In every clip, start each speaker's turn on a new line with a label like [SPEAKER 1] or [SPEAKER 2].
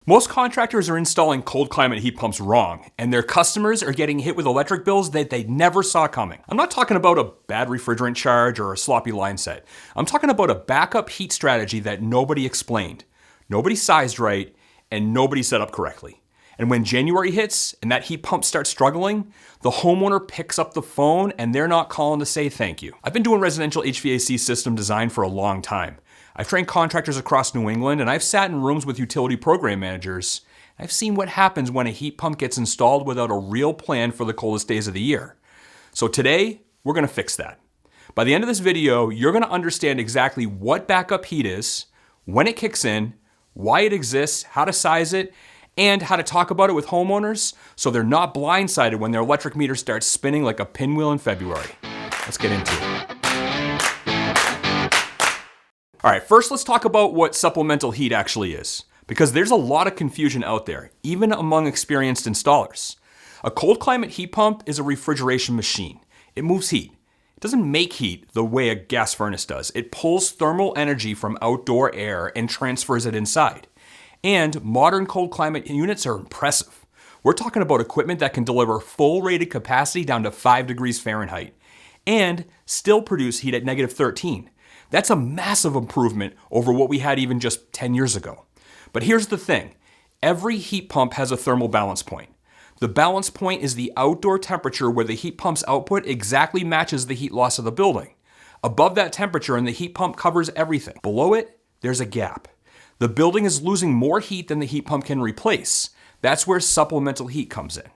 [SPEAKER 1] Most contractors are installing cold climate heat pumps wrong, and their customers are getting hit with electric bills that they never saw coming. I'm not talking about a bad refrigerant charge or a sloppy line set. I'm talking about a backup heat strategy that nobody explained, nobody sized right, and nobody set up correctly. And when January hits and that heat pump starts struggling, the homeowner picks up the phone and they're not calling to say thank you. I've been doing residential HVAC system design for a long time. I've trained contractors across New England, and I've sat in rooms with utility program managers. I've seen what happens when a heat pump gets installed without a real plan for the coldest days of the year. So today, we're gonna fix that. By the end of this video, you're gonna understand exactly what backup heat is, when it kicks in, why it exists, how to size it, and how to talk about it with homeowners so they're not blindsided when their electric meter starts spinning like a pinwheel in February. Let's get into it. All right, first let's talk about what supplemental heat actually is, because there's a lot of confusion out there, even among experienced installers. A cold climate heat pump is a refrigeration machine. It moves heat. It doesn't make heat the way a gas furnace does. It pulls thermal energy from outdoor air and transfers it inside. And modern cold climate units are impressive. We're talking about equipment that can deliver full rated capacity down to 5 degrees Fahrenheit and still produce heat at -13. That's a massive improvement over what we had even just 10 years ago. But here's the thing. Every heat pump has a thermal balance point. The balance point is the outdoor temperature where the heat pump's output exactly matches the heat loss of the building. Above that temperature and the heat pump covers everything. Below it, there's a gap. The building is losing more heat than the heat pump can replace. That's where supplemental heat comes in.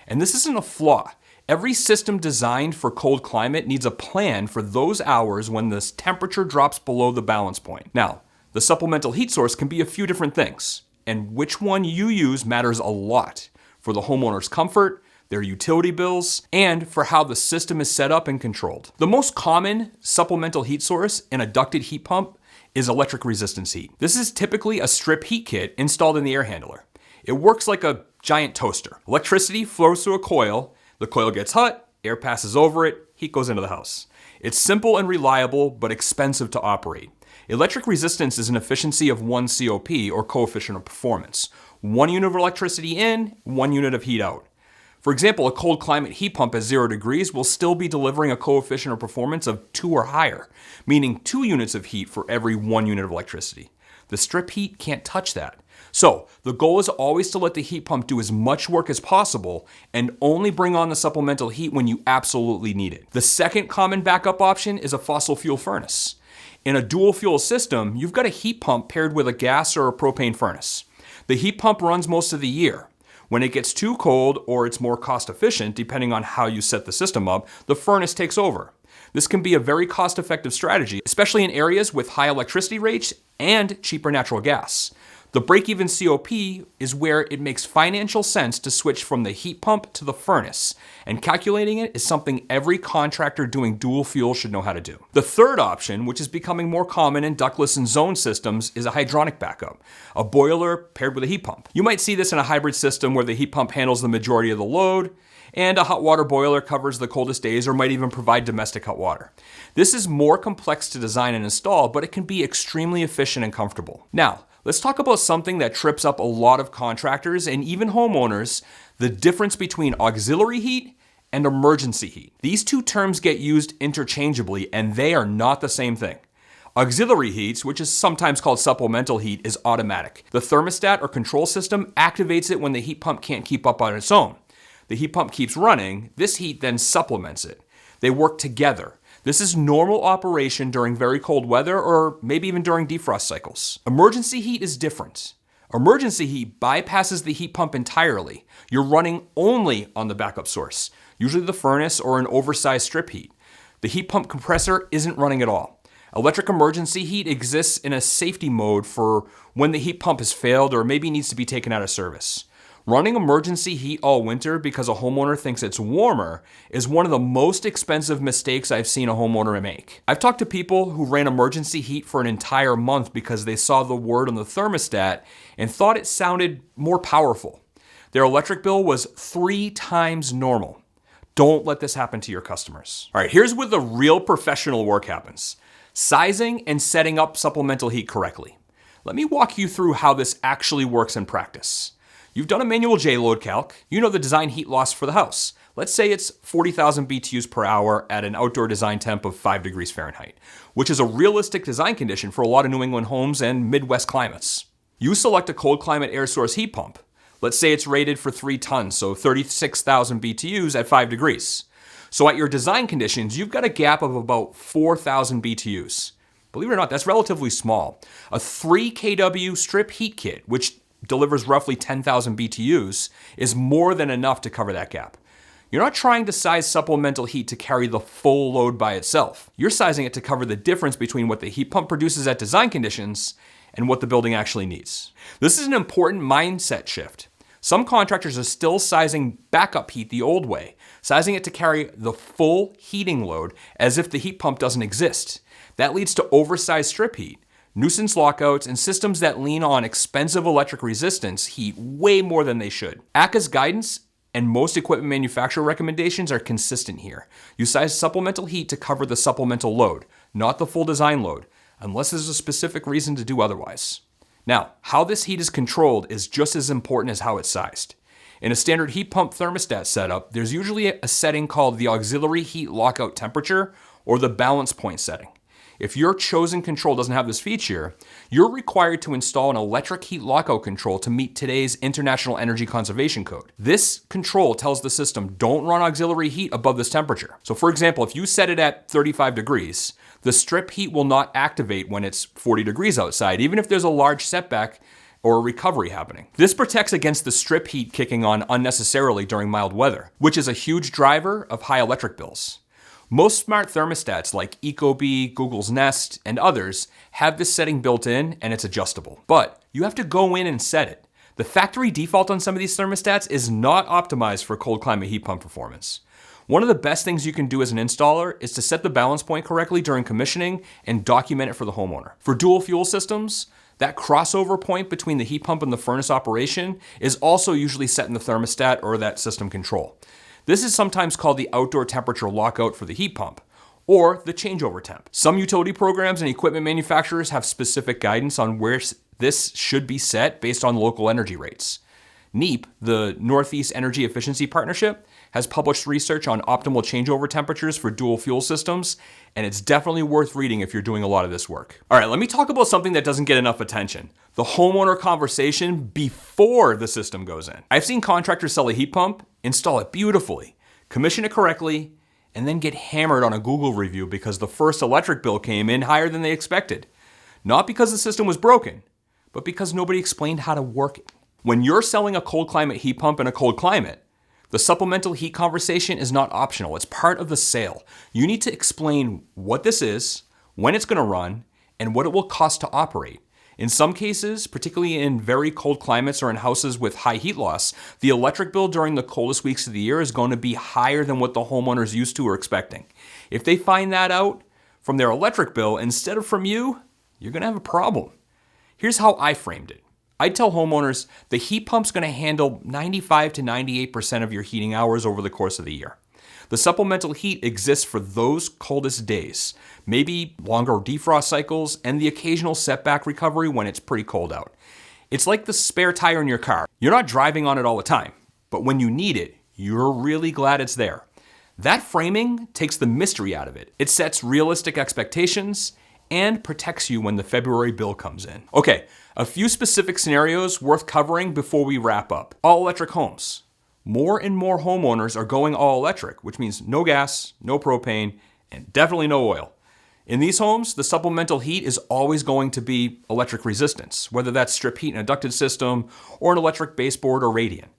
[SPEAKER 1] And this isn't a flaw. Every system designed for cold climate needs a plan for those hours when the temperature drops below the balance point. Now, the supplemental heat source can be a few different things, and which one you use matters a lot for the homeowner's comfort, their utility bills, and for how the system is set up and controlled. The most common supplemental heat source in a ducted heat pump is electric resistance heat. This is typically a strip heat kit installed in the air handler. It works like a giant toaster. Electricity flows through a coil. The coil gets hot, air passes over it, heat goes into the house. It's simple and reliable, but expensive to operate. Electric resistance is an efficiency of 1 COP, or coefficient of performance. 1 unit of electricity in, 1 unit of heat out. For example, a cold climate heat pump at 0 degrees will still be delivering a coefficient of performance of 2 or higher, meaning 2 units of heat for every 1 unit of electricity. The strip heat can't touch that. So the goal is always to let the heat pump do as much work as possible and only bring on the supplemental heat when you absolutely need it. The second common backup option is a fossil fuel furnace. In a dual fuel system, you've got a heat pump paired with a gas or a propane furnace. The heat pump runs most of the year. When it gets too cold or it's more cost efficient, depending on how you set the system up, the furnace takes over. This can be a very cost-effective strategy, especially in areas with high electricity rates and cheaper natural gas. The break-even COP is where it makes financial sense to switch from the heat pump to the furnace, and calculating it is something every contractor doing dual fuel should know how to do. The third option, which is becoming more common in ductless and zone systems, is a hydronic backup, a boiler paired with a heat pump. You might see this in a hybrid system where the heat pump handles the majority of the load, and a hot water boiler covers the coldest days or might even provide domestic hot water. This is more complex to design and install, but it can be extremely efficient and comfortable. Now, let's talk about something that trips up a lot of contractors and even homeowners, the difference between auxiliary heat and emergency heat. These two terms get used interchangeably, and they are not the same thing. Auxiliary heat, which is sometimes called supplemental heat, is automatic. The thermostat or control system activates it when the heat pump can't keep up on its own. The heat pump keeps running, this heat then supplements it. They work together. This is normal operation during very cold weather or maybe even during defrost cycles. Emergency heat is different. Emergency heat bypasses the heat pump entirely. You're running only on the backup source, usually the furnace or an oversized strip heat. The heat pump compressor isn't running at all. Electric emergency heat exists in a safety mode for when the heat pump has failed or maybe needs to be taken out of service. Running emergency heat all winter because a homeowner thinks it's warmer is one of the most expensive mistakes I've seen a homeowner make. I've talked to people who ran emergency heat for an entire month because they saw the word on the thermostat and thought it sounded more powerful. Their electric bill was 3 times normal. Don't let this happen to your customers. All right, here's where the real professional work happens. Sizing and setting up supplemental heat correctly. Let me walk you through how this actually works in practice. You've done a manual J load calc. You know the design heat loss for the house. Let's say it's 40,000 BTUs per hour at an outdoor design temp of 5 degrees Fahrenheit, which is a realistic design condition for a lot of New England homes and Midwest climates. You select a cold climate air source heat pump. Let's say it's rated for 3 tons, so 36,000 BTUs at 5 degrees. So at your design conditions, you've got a gap of about 4,000 BTUs. Believe it or not, that's relatively small. A 3 kW strip heat kit, which delivers roughly 10,000 BTUs, is more than enough to cover that gap. You're not trying to size supplemental heat to carry the full load by itself. You're sizing it to cover the difference between what the heat pump produces at design conditions and what the building actually needs. This is an important mindset shift. Some contractors are still sizing backup heat the old way, sizing it to carry the full heating load as if the heat pump doesn't exist. That leads to oversized strip heat, nuisance lockouts, and systems that lean on expensive electric resistance heat way more than they should. ACCA's guidance and most equipment manufacturer recommendations are consistent here. You size supplemental heat to cover the supplemental load, not the full design load, unless there's a specific reason to do otherwise. Now, how this heat is controlled is just as important as how it's sized. In a standard heat pump thermostat setup, there's usually a setting called the auxiliary heat lockout temperature or the balance point setting. If your chosen control doesn't have this feature, you're required to install an electric heat lockout control to meet today's International Energy Conservation Code. This control tells the system, don't run auxiliary heat above this temperature. So for example, if you set it at 35 degrees, the strip heat will not activate when it's 40 degrees outside, even if there's a large setback or a recovery happening. This protects against the strip heat kicking on unnecessarily during mild weather, which is a huge driver of high electric bills. Most smart thermostats like Ecobee, Google's Nest, and others have this setting built in and it's adjustable. But you have to go in and set it. The factory default on some of these thermostats is not optimized for cold climate heat pump performance. One of the best things you can do as an installer is to set the balance point correctly during commissioning and document it for the homeowner. For dual fuel systems, that crossover point between the heat pump and the furnace operation is also usually set in the thermostat or that system control. This is sometimes called the outdoor temperature lockout for the heat pump, or the changeover temp. Some utility programs and equipment manufacturers have specific guidance on where this should be set based on local energy rates. NEEP, the Northeast Energy Efficiency Partnership, has published research on optimal changeover temperatures for dual fuel systems, and it's definitely worth reading if you're doing a lot of this work. All right, let me talk about something that doesn't get enough attention: the homeowner conversation before the system goes in. I've seen contractors sell a heat pump, install it beautifully, commission it correctly, and then get hammered on a Google review because the first electric bill came in higher than they expected. Not because the system was broken, but because nobody explained how to work it. When you're selling a cold climate heat pump in a cold climate, the supplemental heat conversation is not optional. It's part of the sale. You need to explain what this is, when it's going to run, and what it will cost to operate. In some cases, particularly in very cold climates or in houses with high heat loss, the electric bill during the coldest weeks of the year is going to be higher than what the homeowner's used to or expecting. If they find that out from their electric bill instead of from you, you're going to have a problem. Here's how I framed it. I'd tell homeowners the heat pump's going to handle 95 to 98% of your heating hours over the course of the year. The supplemental heat exists for those coldest days, maybe longer defrost cycles, and the occasional setback recovery when it's pretty cold out. It's like the spare tire in your car. You're not driving on it all the time, but when you need it, you're really glad it's there. That framing takes the mystery out of it. It sets realistic expectations and protects you when the February bill comes in. Okay, a few specific scenarios worth covering before we wrap up. All electric homes. More and more homeowners are going all electric, which means no gas, no propane, and definitely no oil. In these homes, the supplemental heat is always going to be electric resistance, whether that's strip heat in a ducted system or an electric baseboard or radiant.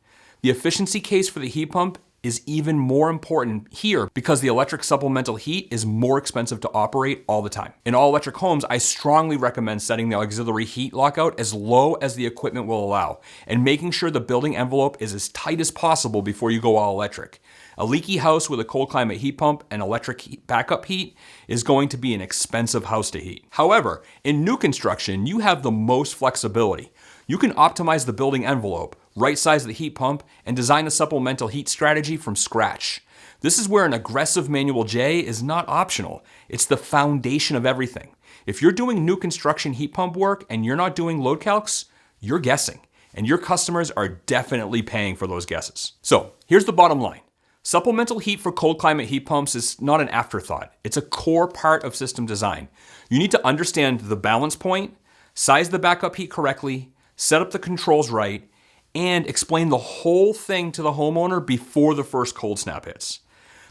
[SPEAKER 1] The efficiency case for the heat pump is even more important here because the electric supplemental heat is more expensive to operate all the time. In all electric homes, I strongly recommend setting the auxiliary heat lockout as low as the equipment will allow and making sure the building envelope is as tight as possible before you go all electric. A leaky house with a cold climate heat pump and electric backup heat is going to be an expensive house to heat. However, in new construction, you have the most flexibility. You can optimize the building envelope, right size the heat pump, and design a supplemental heat strategy from scratch. This is where an aggressive manual J is not optional. It's the foundation of everything. If you're doing new construction heat pump work and you're not doing load calcs, you're guessing. And your customers are definitely paying for those guesses. So here's the bottom line. Supplemental heat for cold climate heat pumps is not an afterthought. It's a core part of system design. You need to understand the balance point, size the backup heat correctly, set up the controls right, and explain the whole thing to the homeowner before the first cold snap hits.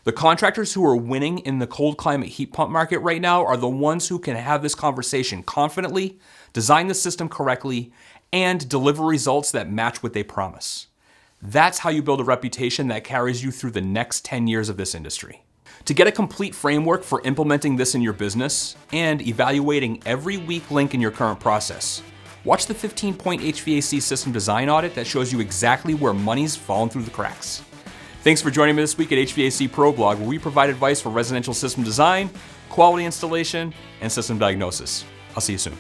[SPEAKER 1] The contractors who are winning in the cold climate heat pump market right now are the ones who can have this conversation confidently, design the system correctly, and deliver results that match what they promise. That's how you build a reputation that carries you through the next 10 years of this industry. To get a complete framework for implementing this in your business and evaluating every weak link in your current process, watch the 15-point HVAC system design audit that shows you exactly where money's fallen through the cracks. Thanks for joining me this week at HVAC Pro Blog, where we provide advice for residential system design, quality installation, and system diagnosis. I'll see you soon.